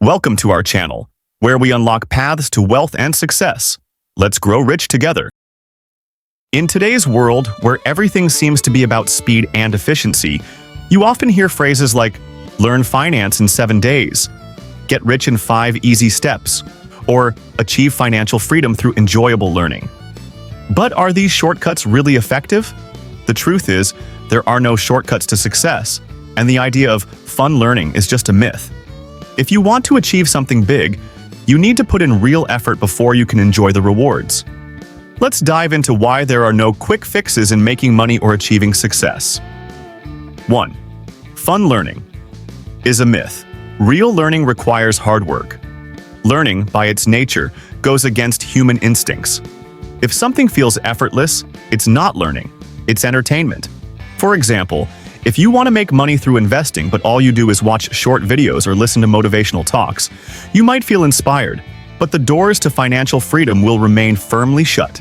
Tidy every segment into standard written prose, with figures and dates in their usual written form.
Welcome to our channel, where we unlock paths to wealth and success. Let's grow rich together. In today's world, where everything seems to be about speed and efficiency, you often hear phrases like, learn finance in 7 days, get rich in 5 easy steps, or achieve financial freedom through enjoyable learning. But are these shortcuts really effective? The truth is, there are no shortcuts to success, and the idea of fun learning is just a myth. If you want to achieve something big, you need to put in real effort before you can enjoy the rewards. Let's dive into why there are no quick fixes in making money or achieving success. 1. Fun learning is a myth. Real learning requires hard work. Learning, by its nature, goes against human instincts. If something feels effortless, it's not learning, it's entertainment. For example, if you want to make money through investing but all you do is watch short videos or listen to motivational talks, you might feel inspired, but the doors to financial freedom will remain firmly shut.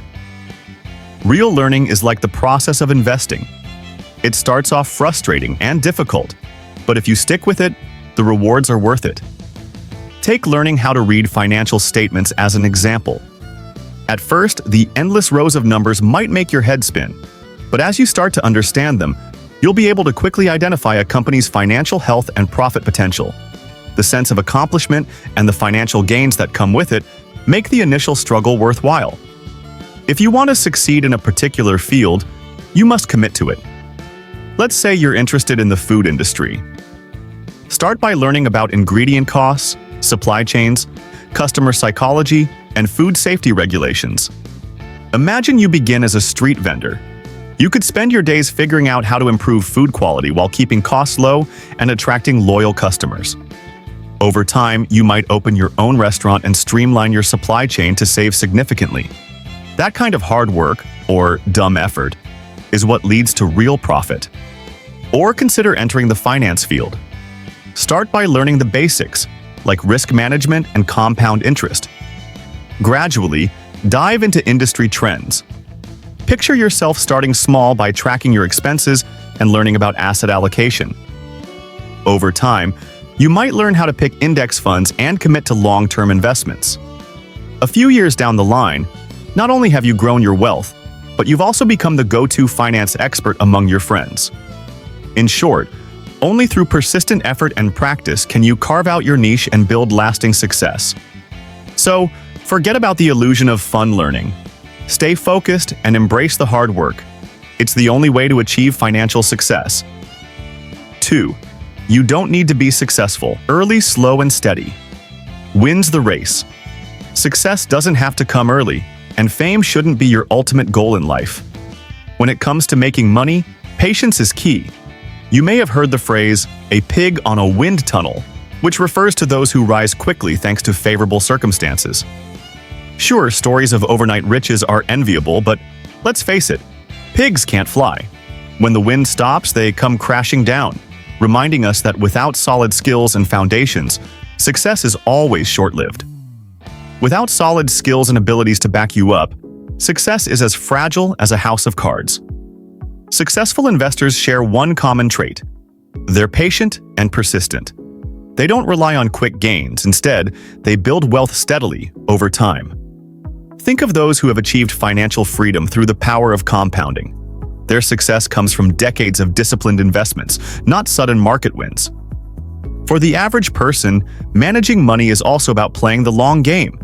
Real learning is like the process of investing. It starts off frustrating and difficult, but if you stick with it, the rewards are worth it. Take learning how to read financial statements as an example. At first, the endless rows of numbers might make your head spin, but as you start to understand them, you'll be able to quickly identify a company's financial health and profit potential. The sense of accomplishment and the financial gains that come with it make the initial struggle worthwhile. If you want to succeed in a particular field, you must commit to it. Let's say you're interested in the food industry. Start by learning about ingredient costs, supply chains, customer psychology, and food safety regulations. Imagine you begin as a street vendor. You could spend your days figuring out how to improve food quality while keeping costs low and attracting loyal customers. Over time, you might open your own restaurant and streamline your supply chain to save significantly. That kind of hard work, or dumb effort, is what leads to real profit. Or consider entering the finance field. Start by learning the basics, like risk management and compound interest. Gradually, dive into industry trends. Picture yourself starting small by tracking your expenses and learning about asset allocation. Over time, you might learn how to pick index funds and commit to long-term investments. A few years down the line, not only have you grown your wealth, but you've also become the go-to finance expert among your friends. In short, only through persistent effort and practice can you carve out your niche and build lasting success. So, forget about the illusion of fun learning. Stay focused and embrace the hard work. It's the only way to achieve financial success. 2. You don't need to be successful. Early, slow, and steady wins the race. Success doesn't have to come early, and fame shouldn't be your ultimate goal in life. When it comes to making money, patience is key. You may have heard the phrase, a pig on a wind tunnel, which refers to those who rise quickly thanks to favorable circumstances. Sure, stories of overnight riches are enviable, but let's face it, pigs can't fly. When the wind stops, they come crashing down, reminding us that without solid skills and foundations, success is always short-lived. Without solid skills and abilities to back you up, success is as fragile as a house of cards. Successful investors share one common trait: they're patient and persistent. They don't rely on quick gains. Instead, they build wealth steadily over time. Think of those who have achieved financial freedom through the power of compounding. Their success comes from decades of disciplined investments, not sudden market wins. For the average person, managing money is also about playing the long game.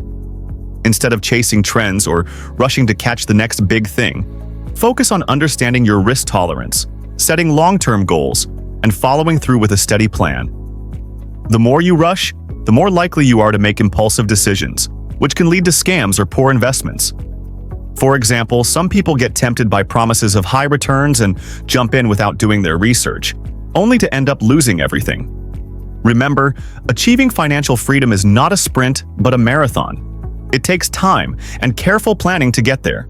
Instead of chasing trends or rushing to catch the next big thing, focus on understanding your risk tolerance, setting long-term goals, and following through with a steady plan. The more you rush, the more likely you are to make impulsive decisions, which can lead to scams or poor investments. For example, some people get tempted by promises of high returns and jump in without doing their research, only to end up losing everything. Remember, achieving financial freedom is not a sprint, but a marathon. It takes time and careful planning to get there.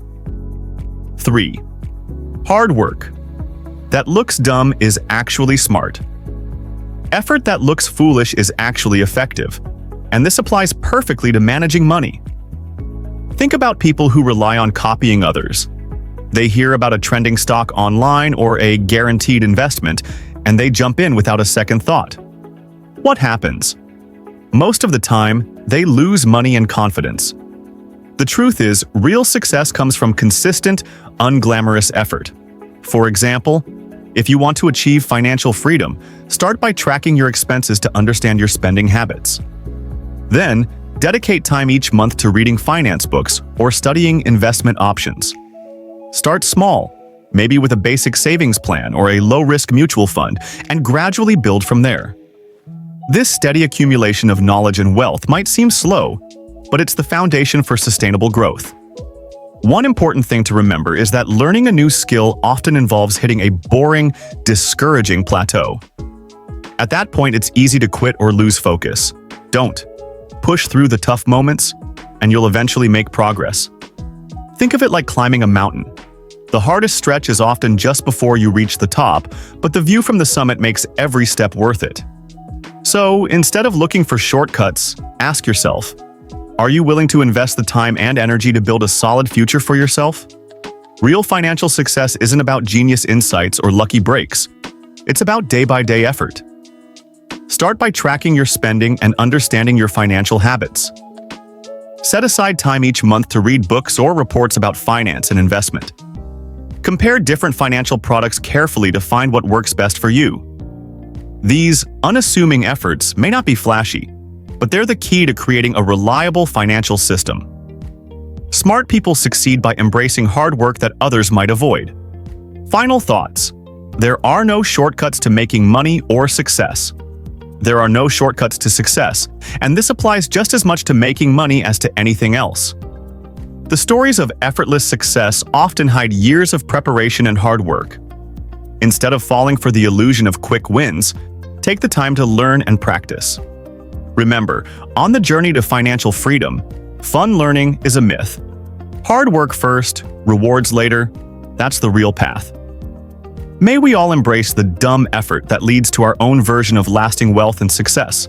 3. Hard work that looks dumb is actually smart. Effort that looks foolish is actually effective, and this applies perfectly to managing money. Think about people who rely on copying others. They hear about a trending stock online or a guaranteed investment, and they jump in without a second thought. What happens? Most of the time, they lose money and confidence. The truth is, real success comes from consistent, unglamorous effort. For example, if you want to achieve financial freedom, start by tracking your expenses to understand your spending habits. Then, dedicate time each month to reading finance books or studying investment options. Start small, maybe with a basic savings plan or a low-risk mutual fund, and gradually build from there. This steady accumulation of knowledge and wealth might seem slow, but it's the foundation for sustainable growth. One important thing to remember is that learning a new skill often involves hitting a boring, discouraging plateau. At that point, it's easy to quit or lose focus. Don't. Push through the tough moments, and you'll eventually make progress. Think of it like climbing a mountain. The hardest stretch is often just before you reach the top, but the view from the summit makes every step worth it. So, instead of looking for shortcuts, ask yourself, are you willing to invest the time and energy to build a solid future for yourself? Real financial success isn't about genius insights or lucky breaks. It's about day-by-day effort. Start by tracking your spending and understanding your financial habits. Set aside time each month to read books or reports about finance and investment. Compare different financial products carefully to find what works best for you. These unassuming efforts may not be flashy, but they're the key to creating a reliable financial system. Smart people succeed by embracing hard work that others might avoid. Final thoughts. There are no shortcuts to making money or success. There are no shortcuts to success, and this applies just as much to making money as to anything else. The stories of effortless success often hide years of preparation and hard work. Instead of falling for the illusion of quick wins, take the time to learn and practice. Remember, on the journey to financial freedom, fun learning is a myth. Hard work first, rewards later, that's the real path. May we all embrace the dumb effort that leads to our own version of lasting wealth and success.